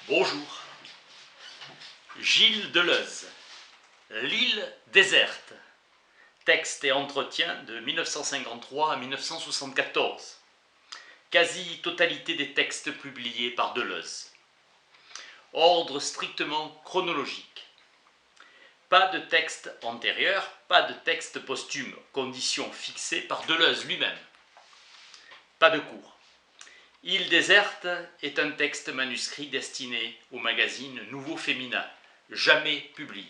Bonjour. Gilles Deleuze, L'île déserte. Texte et entretien de 1953 à 1974. Quasi-totalité des textes publiés par Deleuze. Ordre strictement chronologique. Pas de texte antérieur, pas de texte posthume, condition fixée par Deleuze lui-même. Pas de cours. Île déserte est un texte manuscrit destiné au magazine Nouveau Féminin, jamais publié.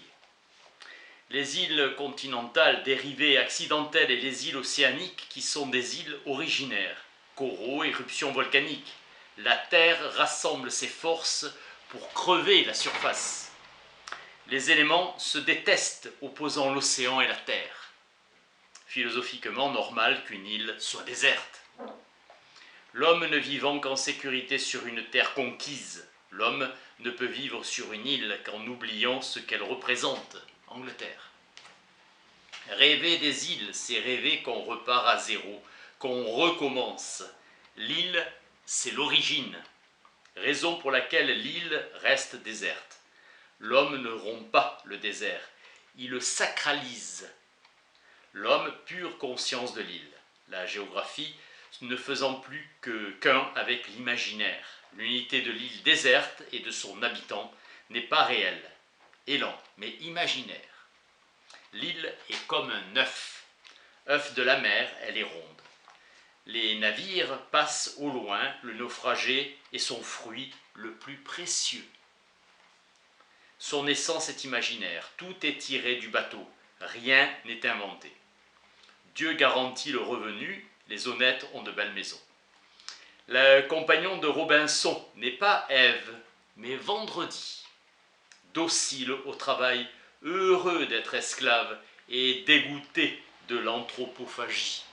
Les îles continentales dérivées accidentelles et les îles océaniques qui sont des îles originaires, coraux, éruptions volcaniques. La Terre rassemble ses forces pour crever la surface. Les éléments se détestent, opposant l'océan et la Terre. Philosophiquement normal qu'une île soit déserte. L'homme ne vivant qu'en sécurité sur une terre conquise, l'homme ne peut vivre sur une île qu'en oubliant ce qu'elle représente, Angleterre. Rêver des îles, c'est rêver qu'on repart à zéro, qu'on recommence. L'île, c'est l'origine, raison pour laquelle l'île reste déserte. L'homme ne rompt pas le désert, il le sacralise. L'homme, pure conscience de l'île. La géographie ne faisant plus qu'un avec l'imaginaire. L'unité de l'île déserte et de son habitant n'est pas réelle, élan, mais imaginaire. L'île est comme un œuf. Œuf de la mer, elle est ronde. Les navires passent au loin, le naufragé est son fruit le plus précieux. Son essence est imaginaire, tout est tiré du bateau, rien n'est inventé. Dieu garantit le revenu, les honnêtes ont de belles maisons. Le compagnon de Robinson n'est pas Ève, mais vendredi. Docile au travail, heureux d'être esclave et dégoûté de l'anthropophagie.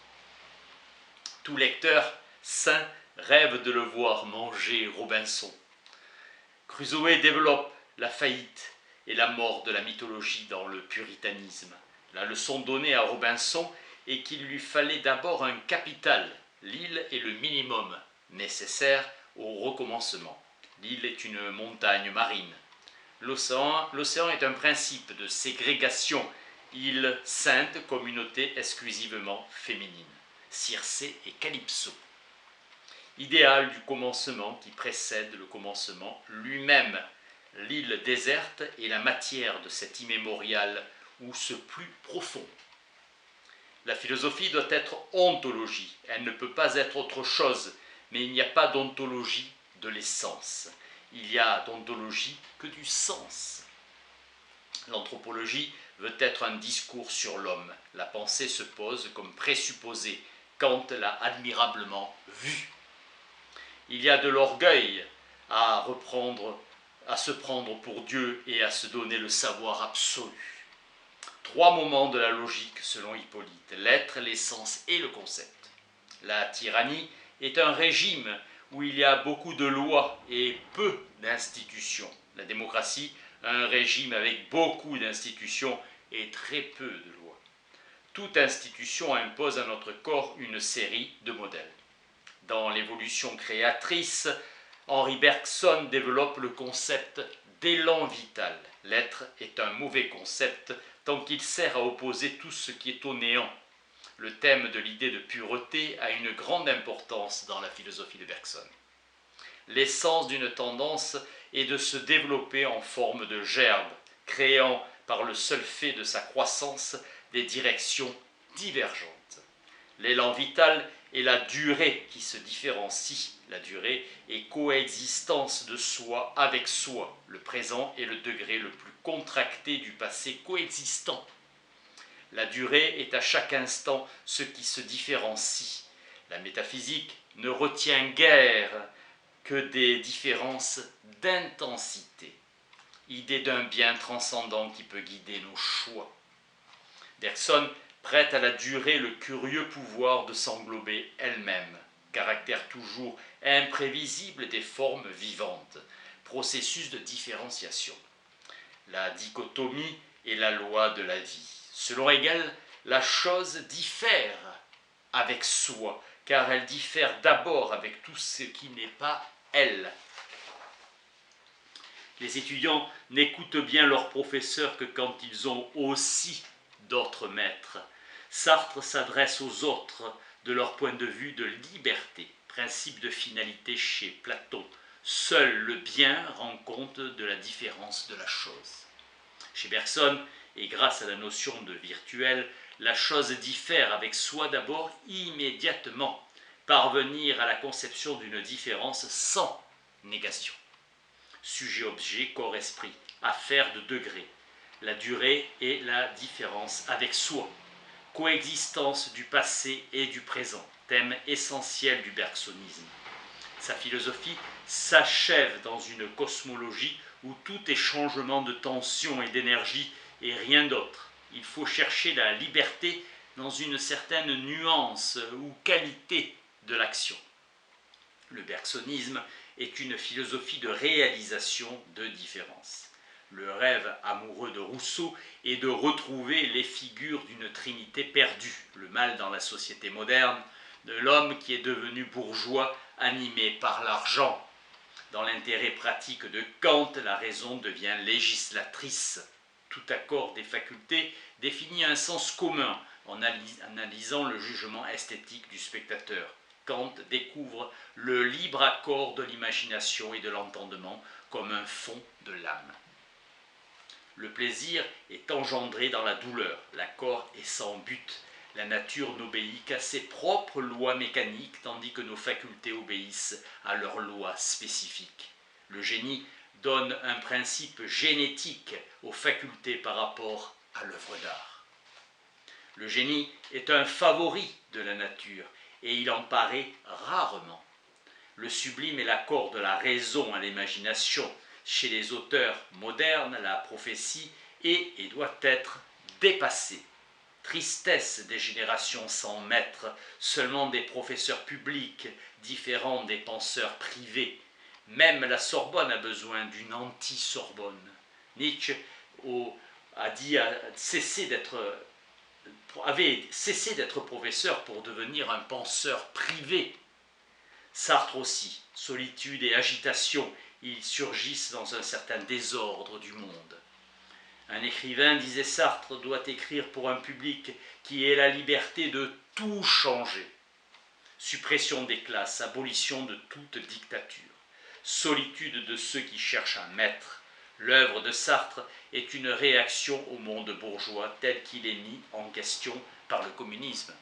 Tout lecteur sain rêve de le voir manger Robinson. Crusoe développe la faillite et la mort de la mythologie dans le puritanisme. La leçon donnée à Robinson est qu'il lui fallait d'abord un capital. L'île est le minimum nécessaire au recommencement. L'île est une montagne marine. L'océan est un principe de ségrégation. Île sainte, communauté exclusivement féminine. Circé et Calypso. Idéal du commencement qui précède le commencement lui-même. L'île déserte est la matière de cet immémorial ou ce plus profond. La philosophie doit être ontologie, elle ne peut pas être autre chose, mais il n'y a pas d'ontologie de l'essence. Il y a d'ontologie que du sens. L'anthropologie veut être un discours sur l'homme. La pensée se pose comme présupposée. Kant l'a admirablement vu. Il y a de l'orgueil à se prendre pour Dieu et à se donner le savoir absolu. 3 moments de la logique selon Hippolyte, l'être, l'essence et le concept. La tyrannie est un régime où il y a beaucoup de lois et peu d'institutions. La démocratie, un régime avec beaucoup d'institutions et très peu de lois. Toute institution impose à notre corps une série de modèles. Dans l'évolution créatrice, Henri Bergson développe le concept d'élan vital. L'être est un mauvais concept tant qu'il sert à opposer tout ce qui est au néant. Le thème de l'idée de pureté a une grande importance dans la philosophie de Bergson. L'essence d'une tendance est de se développer en forme de gerbe, créant par le seul fait de sa croissance des directions divergentes. L'élan vital est la durée qui se différencie. La durée est coexistence de soi avec soi. Le présent est le degré le plus contracté du passé coexistant. La durée est à chaque instant ce qui se différencie. La métaphysique ne retient guère que des différences d'intensité. Idée d'un bien transcendant qui peut guider nos choix. Bergson prête à la durée le curieux pouvoir de s'englober elle-même, caractère toujours imprévisible des formes vivantes, processus de différenciation. La dichotomie est la loi de la vie. Selon Hegel, la chose diffère avec soi, car elle diffère d'abord avec tout ce qui n'est pas elle. Les étudiants n'écoutent bien leurs professeurs que quand ils ont aussi d'autres maîtres. Sartre s'adresse aux autres de leur point de vue de liberté, principe de finalité chez Platon. Seul le bien rend compte de la différence de la chose. Chez Bergson, et grâce à la notion de virtuel, la chose diffère avec soi d'abord immédiatement, parvenir à la conception d'une différence sans négation. Sujet-objet, corps-esprit, affaire de degré, la durée et la différence avec soi, coexistence du passé et du présent, thème essentiel du bergsonisme. Sa philosophie s'achève dans une cosmologie où tout est changement de tension et d'énergie et rien d'autre. Il faut chercher la liberté dans une certaine nuance ou qualité de l'action. Le bergsonisme est une philosophie de réalisation de différence. Le rêve amoureux de Rousseau est de retrouver les figures d'une trinité perdue, le mal dans la société moderne, de l'homme qui est devenu bourgeois animé par l'argent. Dans l'intérêt pratique de Kant, la raison devient législatrice. Tout accord des facultés définit un sens commun en analysant le jugement esthétique du spectateur. Kant découvre le libre accord de l'imagination et de l'entendement comme un fond de l'âme. Le plaisir est engendré dans la douleur, l'accord est sans but. La nature n'obéit qu'à ses propres lois mécaniques, tandis que nos facultés obéissent à leurs lois spécifiques. Le génie donne un principe génétique aux facultés par rapport à l'œuvre d'art. Le génie est un favori de la nature, et il en paraît rarement. Le sublime est l'accord de la raison à l'imagination. Chez les auteurs modernes, la prophétie est et doit être dépassée. Tristesse des générations sans maître, seulement des professeurs publics, différents des penseurs privés. Même la Sorbonne a besoin d'une anti-Sorbonne. Nietzsche avait cessé d'être professeur pour devenir un penseur privé. Sartre aussi, solitude et agitation, ils surgissent dans un certain désordre du monde. Un écrivain, disait Sartre, doit écrire pour un public qui ait la liberté de tout changer. Suppression des classes, abolition de toute dictature, solitude de ceux qui cherchent un maître. L'œuvre de Sartre est une réaction au monde bourgeois tel qu'il est mis en question par le communisme.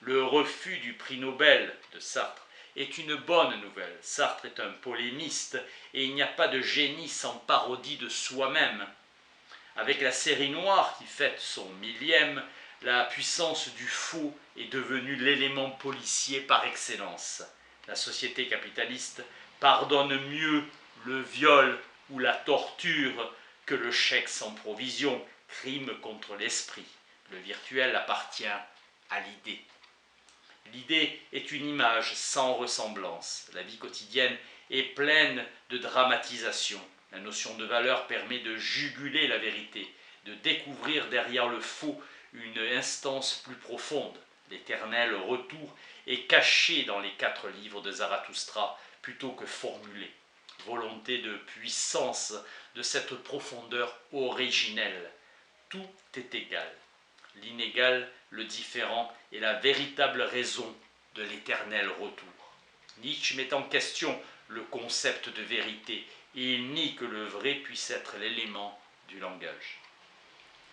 Le refus du prix Nobel de Sartre est une bonne nouvelle. Sartre est un polémiste et il n'y a pas de génie sans parodie de soi-même. Avec la série noire qui fête son 1000e, la puissance du faux est devenue l'élément policier par excellence. La société capitaliste pardonne mieux le viol ou la torture que le chèque sans provision, crime contre l'esprit. Le virtuel appartient à l'idée. L'idée est une image sans ressemblance. La vie quotidienne est pleine de dramatisation. La notion de valeur permet de juguler la vérité, de découvrir derrière le faux une instance plus profonde. L'éternel retour est caché dans les 4 livres de Zarathustra plutôt que formulé. Volonté de puissance de cette profondeur originelle. Tout est égal. L'inégal, le différent est la véritable raison de l'éternel retour. Nietzsche met en question le concept de vérité et il nie que le vrai puisse être l'élément du langage.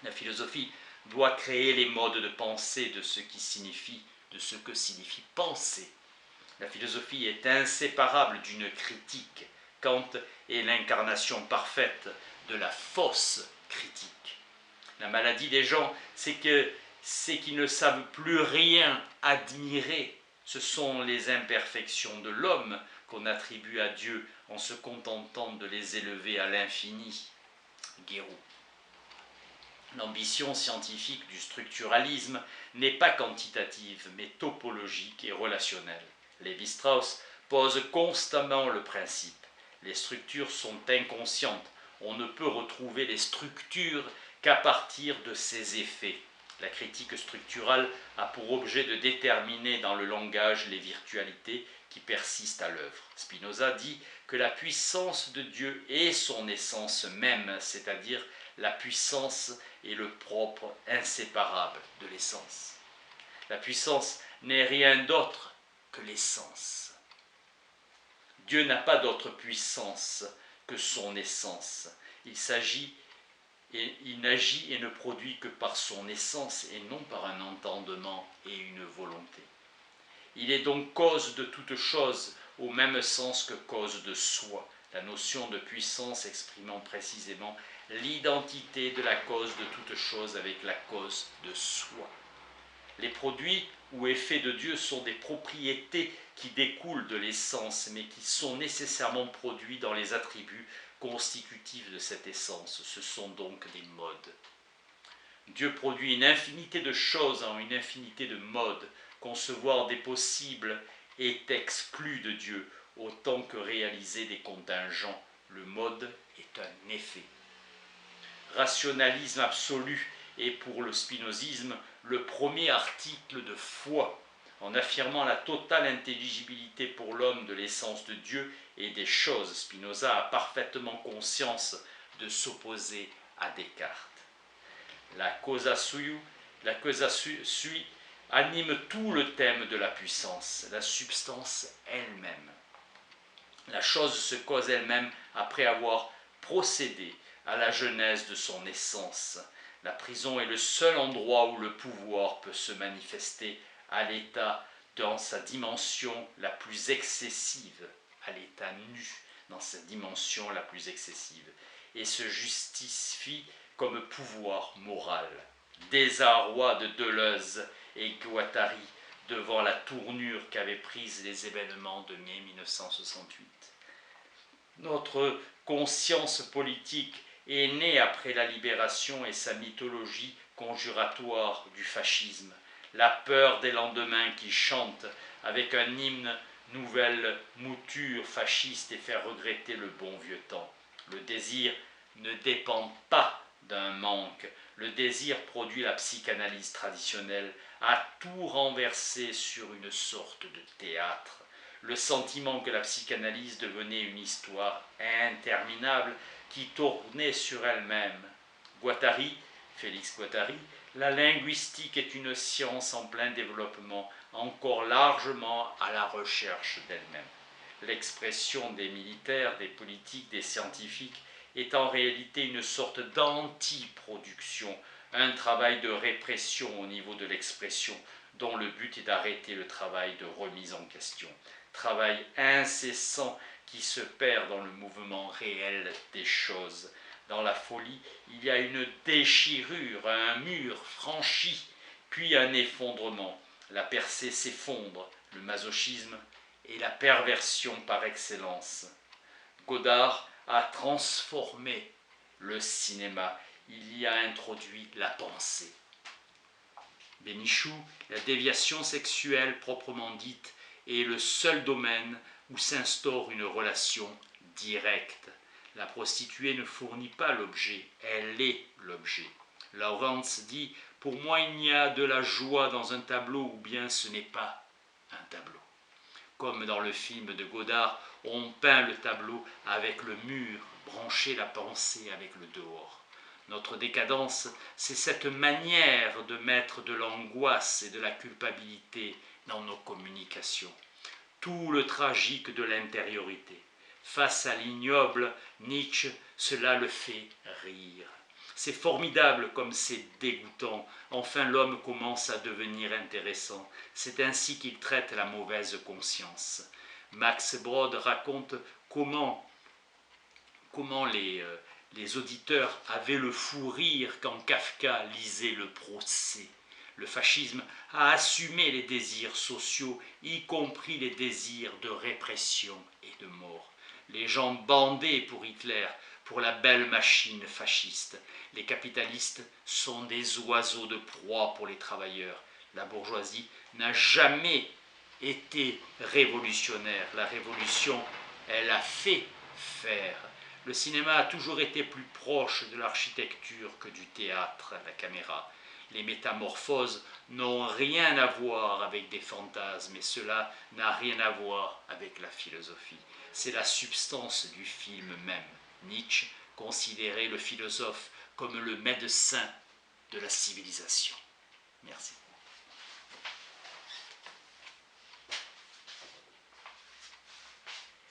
La philosophie doit créer les modes de pensée de ce que signifie penser. La philosophie est inséparable d'une critique. Kant est l'incarnation parfaite de la fausse critique. La maladie des gens, c'est qu'ils ne savent plus rien admirer. Ce sont les imperfections de l'homme qu'on attribue à Dieu en se contentant de les élever à l'infini. Guéroult. L'ambition scientifique du structuralisme n'est pas quantitative, mais topologique et relationnelle. Lévi-Strauss pose constamment le principe. Les structures sont inconscientes. On ne peut retrouver les structures qu'à partir de ces effets. La critique structurale a pour objet de déterminer dans le langage les virtualités qui persistent à l'œuvre. Spinoza dit que la puissance de Dieu est son essence même, c'est-à-dire la puissance est le propre inséparable de l'essence. La puissance n'est rien d'autre que l'essence. Dieu n'a pas d'autre puissance que son essence. Il n'agit et ne produit que par son essence et non par un entendement et une volonté. Il est donc cause de toute chose au même sens que cause de soi, la notion de puissance exprimant précisément l'identité de la cause de toute chose avec la cause de soi. Les produits ou effets de Dieu sont des propriétés qui découlent de l'essence, mais qui sont nécessairement produits dans les attributs constitutifs de cette essence. Ce sont donc des modes. Dieu produit une infinité de choses en une infinité de modes. Concevoir des possibles est exclu de Dieu, autant que réaliser des contingents. Le mode est un effet. Rationalisme absolu est pour le spinozisme le premier article de foi, en affirmant la totale intelligibilité pour l'homme de l'essence de Dieu et des choses. Spinoza a parfaitement conscience de s'opposer à Descartes. La causa sui anime tout le thème de la puissance, la substance elle-même. La chose se cause elle-même après avoir procédé à la genèse de son essence. La prison est le seul endroit où le pouvoir peut se manifester à l'état dans sa dimension la plus excessive, à l'état nu dans sa dimension la plus excessive, et se justifie comme pouvoir moral. Désarroi de Deleuze et Guattari devant la tournure qu'avaient prise les événements de mai 1968. Notre conscience politique est née après la libération et sa mythologie conjuratoire du fascisme. La peur des lendemains qui chante avec un hymne nouvelle mouture fasciste et faire regretter le bon vieux temps. Le désir ne dépend pas d'un manque. Le désir produit la psychanalyse traditionnelle, a tout renversé sur une sorte de théâtre. Le sentiment que la psychanalyse devenait une histoire interminable qui tournait sur elle-même. Félix Guattari, la linguistique est une science en plein développement, encore largement à la recherche d'elle-même. L'expression des militaires, des politiques, des scientifiques est en réalité une sorte d'anti-production, un travail de répression au niveau de l'expression, dont le but est d'arrêter le travail de remise en question. Travail incessant qui se perd dans le mouvement réel des choses. Dans la folie, il y a une déchirure, un mur franchi, puis un effondrement. La percée s'effondre, le masochisme est la perversion par excellence. Godard a transformé le cinéma, il y a introduit la pensée. Bénichou, la déviation sexuelle proprement dite est le seul domaine où s'instaure une relation directe. La prostituée ne fournit pas l'objet, elle est l'objet. Lawrence dit « Pour moi, il n'y a de la joie dans un tableau ou bien ce n'est pas un tableau ». Comme dans le film de Godard, on peint le tableau avec le mur, brancher la pensée avec le dehors. Notre décadence, c'est cette manière de mettre de l'angoisse et de la culpabilité dans nos communications. Tout le tragique de l'intériorité. Face à l'ignoble, Nietzsche, cela le fait rire. C'est formidable comme c'est dégoûtant. Enfin, l'homme commence à devenir intéressant. C'est ainsi qu'il traite la mauvaise conscience. Max Brod raconte comment les auditeurs avaient le fou rire quand Kafka lisait le procès. Le fascisme a assumé les désirs sociaux, y compris les désirs de répression et de mort. Les gens bandaient pour Hitler, pour la belle machine fasciste. Les capitalistes sont des oiseaux de proie pour les travailleurs. La bourgeoisie n'a jamais été révolutionnaire. La révolution, elle a fait faire. Le cinéma a toujours été plus proche de l'architecture que du théâtre à la caméra. Les métamorphoses n'ont rien à voir avec des fantasmes et cela n'a rien à voir avec la philosophie. C'est la substance du film même. Nietzsche considérait le philosophe comme le médecin de la civilisation. Merci.